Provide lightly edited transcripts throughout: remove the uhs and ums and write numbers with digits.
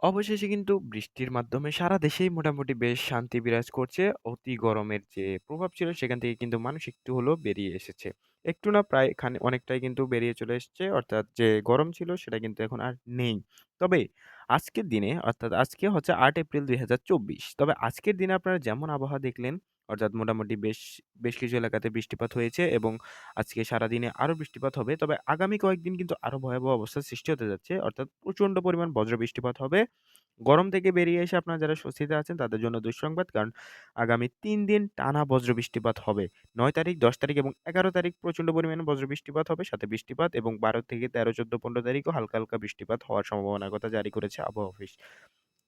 অবশেষে কিন্তু বৃষ্টির মাধ্যমে সারা দেশেই মোটামুটি বেশ শান্তি বিরাজ করছে। অতি গরমের যে প্রভাব ছিল সেখান থেকে কিন্তু মানুষ একটু হলেও বেরিয়ে এসেছে। একটু না প্রায় অনেকটাই কিন্তু বেরিয়ে চলে এসছে। অর্থাৎ যে গরম ছিল সেটা কিন্তু এখন আর নেই। তবে আজকের দিনে অর্থাৎ আজকে হচ্ছে ৮ এপ্রিল ২০২৪। তবে আজকের দিনে আপনারা যেমন আবহাওয়া দেখলেন অর্থাৎ মোটামুটি বেশ কিছু এলাকাতে বৃষ্টিপাত হয়েছে এবং আজকে সারাদিনে আরো বৃষ্টিপাত হবে। তবে আগামী কয়েকদিন কিন্তু আরো ভয়াবহ অবস্থার সৃষ্টি হতে যাচ্ছে। অর্থাৎ প্রচন্ড পরিমাণ বজ্র বৃষ্টিপাত হবে। গরম থেকে বেরিয়ে এসে আপনারা যারা স্বস্তিতে আছেন তাদের জন্য দুঃসংবাদ। কারণ আগামী ৩ দিন টানা বজ্র বৃষ্টিপাত হবে। ৯ তারিখ, ১০ তারিখ এবং ১১ তারিখ প্রচন্ড পরিমাণে বজ্র বৃষ্টিপাত হবে। সাথে বৃষ্টিপাত এবং ১২ থেকে ১৩, ১৪, ১৫ তারিখও হালকা, হালকা বৃষ্টিপাত হওয়ার সম্ভাবনার কথা জারি করেছে আবহাওয়া অফিস।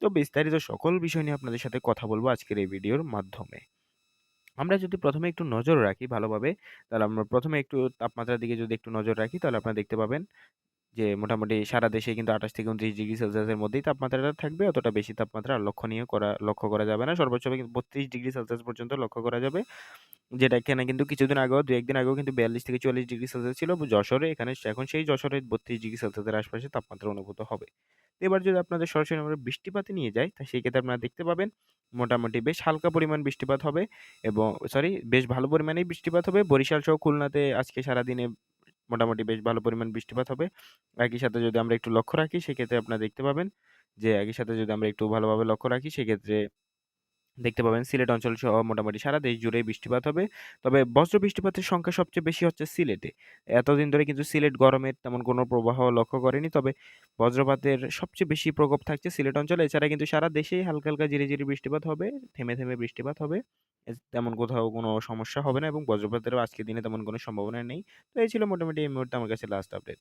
তো বিস্তারিত সকল বিষয় নিয়ে আপনাদের সাথে কথা বলব আজকের এই ভিডিওর মাধ্যমে। আমরা যদি ১ম এ একটু নজর রাখি ভালোভাবে, তাহলে আমরা ১ম এ একটু তাপমাত্রার দিকে যদি একটু নজর রাখি তাহলে আপনারা দেখতে পাবেন যে মোটামুটি সারা দেশে কিন্তু ২৮ থেকে ২৯ ডিগ্রি সেলসিয়াসের মধ্যেই তাপমাত্রাটা থাকবে। অতটা বেশি তাপমাত্রা আর লক্ষ্য করা যাবে না। সর্বোচ্চ কিন্তু ৩২ ডিগ্রি সেলসিয়াস পর্যন্ত লক্ষ্য করা যাবে। যেটা এখানে কিন্তু কিছুদিন আগেও ২-১ দিন আগেও কিন্তু ৪২ থেকে ৪৪ ডিগ্রি সেলসিয়াস ছিল যশোরে। এখন সেই যশোরে ৩২ ডিগ্রি সেলসিয়াসের আশপাশে তাপমাত্রা অনুভূত হবে। তো এবার যদি আপনাদের সরাসরি আমরা বৃষ্টিপাতে নিয়ে যাই, তা সেই ক্ষেত্রে আপনারা দেখতে পাবেন মোটামুটি বেশ হালকা পরিমাণ বৃষ্টিপাত হবে এবং বেশ ভালো পরিমাণেই বৃষ্টিপাত হবে। বরিশাল সহ খুলনাতে আজকে সারাদিনে মোটামুটি বেশ ভালো পরিমাণ বৃষ্টিপাত হবে। একই সাথে যদি আমরা একটু লক্ষ্য রাখি সেক্ষেত্রে আপনারা দেখতে পাবেন যে একই সাথে যদি আমরা একটু ভালোভাবে লক্ষ্য রাখি সেক্ষেত্রে দেখতে পাবেন সিলেট অঞ্চল সহ মোটামুটি সারা দেশ জুড়েই বৃষ্টিপাত হবে। তবে বজ্র বৃষ্টিপাতের সংখ্যা সবচেয়ে বেশি হচ্ছে সিলেটে। এতদিন ধরে কিন্তু সিলেট গরমের তেমন কোনো প্রবাহ লক্ষ্য করেনি। তবে বজ্রপাতের সবচেয়ে বেশি প্রকোপ থাকছে সিলেট অঞ্চলে। এছাড়া কিন্তু সারা দেশেই হালকা, হালকা ঝিরিঝিরি বৃষ্টিপাত হবে। থেমে, থেমে বৃষ্টিপাত হবে। তেমন কোথাও কোনো সমস্যা হবে না এবং বজ্রপাতেরও আজকের দিনে তেমন কোনো সম্ভাবনা নেই। তো এই ছিল মোটামুটি এই মুহূর্তে আমার কাছে লাস্ট আপডেট।